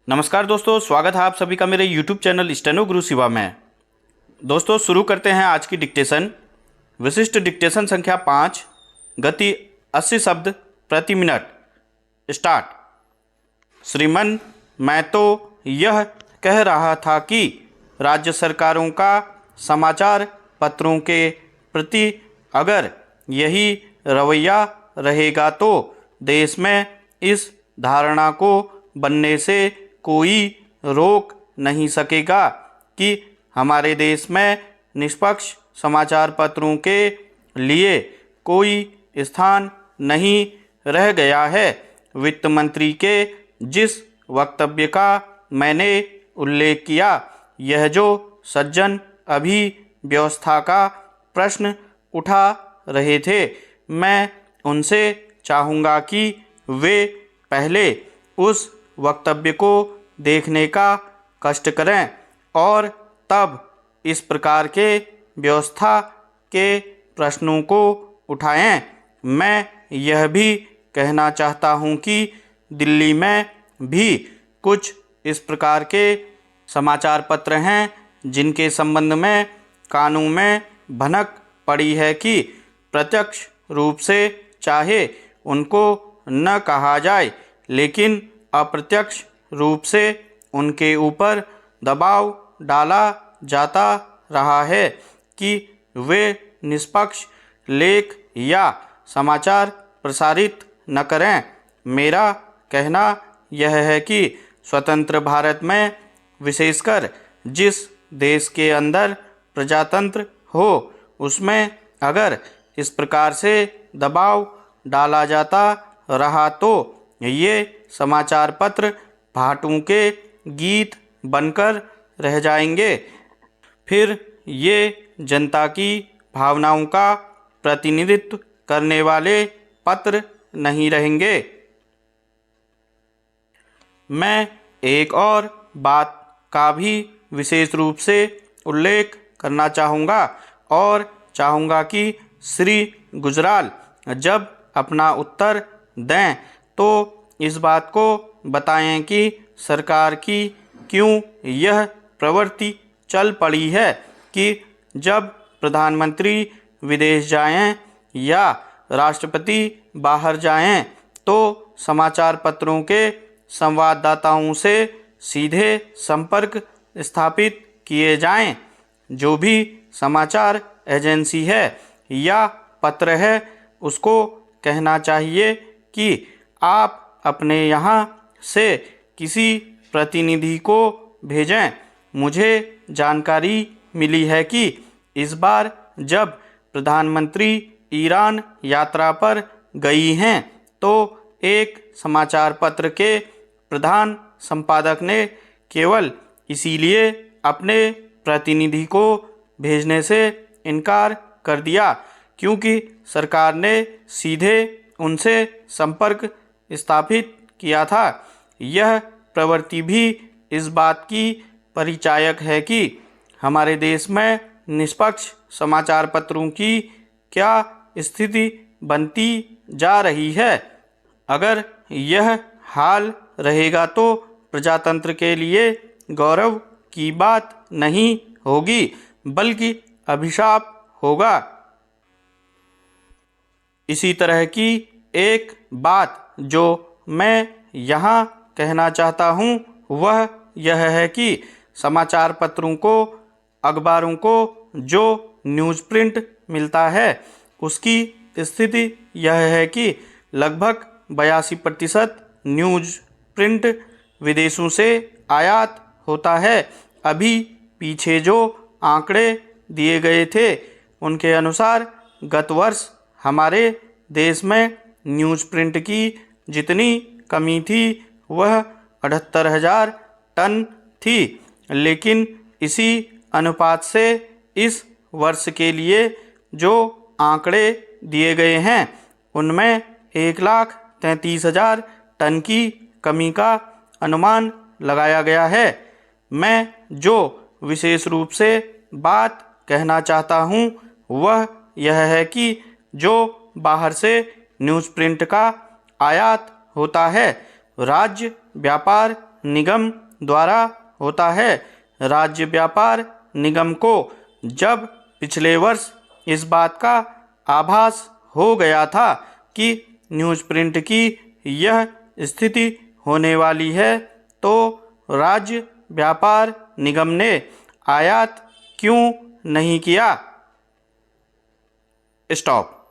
नमस्कार दोस्तों, स्वागत है आप सभी का मेरे YouTube चैनल स्टेनो गुरु शिवा में। दोस्तों शुरू करते हैं आज की डिक्टेशन। विशिष्ट डिक्टेशन संख्या 5, गति 80 शब्द प्रति मिनट। स्टार्ट। श्रीमान, मैं तो यह कह रहा था कि राज्य सरकारों का समाचार पत्रों के प्रति अगर यही रवैया रहेगा तो देश में इस धारणा को बनने से कोई रोक नहीं सकेगा कि हमारे देश में निष्पक्ष समाचार पत्रों के लिए कोई स्थान नहीं रह गया है। वित्त मंत्री के जिस वक्तव्य का मैंने उल्लेख किया, यह जो सज्जन अभी व्यवस्था का प्रश्न उठा रहे थे, मैं उनसे चाहूँगा कि वे पहले उस वक्तव्य को देखने का कष्ट करें और तब इस प्रकार के व्यवस्था के प्रश्नों को उठाएं। मैं यह भी कहना चाहता हूं कि दिल्ली में भी कुछ इस प्रकार के समाचार पत्र हैं जिनके संबंध में कानून में भनक पड़ी है कि प्रत्यक्ष रूप से चाहे उनको न कहा जाए, लेकिन अप्रत्यक्ष रूप से उनके ऊपर दबाव डाला जाता रहा है कि वे निष्पक्ष लेख या समाचार प्रसारित न करें। मेरा कहना यह है कि स्वतंत्र भारत में, विशेषकर जिस देश के अंदर प्रजातंत्र हो, उसमें अगर इस प्रकार से दबाव डाला जाता रहा तो ये समाचार पत्र भाटों के गीत बनकर रह जाएंगे। फिर ये जनता की भावनाओं का प्रतिनिधित्व करने वाले पत्र नहीं रहेंगे। मैं एक और बात का भी विशेष रूप से उल्लेख करना चाहूँगा और चाहूँगा कि श्री गुजराल जब अपना उत्तर दें तो इस बात को बताएं कि सरकार की क्यों यह प्रवृत्ति चल पड़ी है कि जब प्रधानमंत्री विदेश जाएं या राष्ट्रपति बाहर जाएं तो समाचार पत्रों के संवाददाताओं से सीधे संपर्क स्थापित किए जाएं। जो भी समाचार एजेंसी है या पत्र है, उसको कहना चाहिए कि आप अपने यहाँ से किसी प्रतिनिधि को भेजें। मुझे जानकारी मिली है कि इस बार जब प्रधानमंत्री ईरान यात्रा पर गई हैं तो एक समाचार पत्र के प्रधान संपादक ने केवल इसीलिए अपने प्रतिनिधि को भेजने से इनकार कर दिया क्योंकि सरकार ने सीधे उनसे संपर्क स्थापित किया था। यह प्रवृत्ति भी इस बात की परिचायक है कि हमारे देश में निष्पक्ष समाचार पत्रों की क्या स्थिति बनती जा रही है। अगर यह हाल रहेगा तो प्रजातंत्र के लिए गौरव की बात नहीं होगी बल्कि अभिशाप होगा। इसी तरह की एक बात जो मैं यहाँ कहना चाहता हूँ वह यह है कि समाचार पत्रों को, अखबारों को जो न्यूज़ प्रिंट मिलता है उसकी स्थिति यह है कि लगभग 82% न्यूज़ प्रिंट विदेशों से आयात होता है। अभी पीछे जो आंकड़े दिए गए थे उनके अनुसार गत वर्ष हमारे देश में न्यूज़ प्रिंट की जितनी कमी थी वह 78,000 टन थी, लेकिन इसी अनुपात से इस वर्ष के लिए जो आंकड़े दिए गए हैं उनमें 1,33,000 टन की कमी का अनुमान लगाया गया है। मैं जो विशेष रूप से बात कहना चाहता हूँ वह यह है कि जो बाहर से न्यूज़ प्रिंट का आयात होता है, राज्य व्यापार निगम द्वारा होता है। राज्य व्यापार निगम को जब पिछले वर्ष इस बात का आभास हो गया था कि न्यूज़प्रिंट की यह स्थिति होने वाली है, तो राज्य व्यापार निगम ने आयात क्यों नहीं किया? स्टॉप।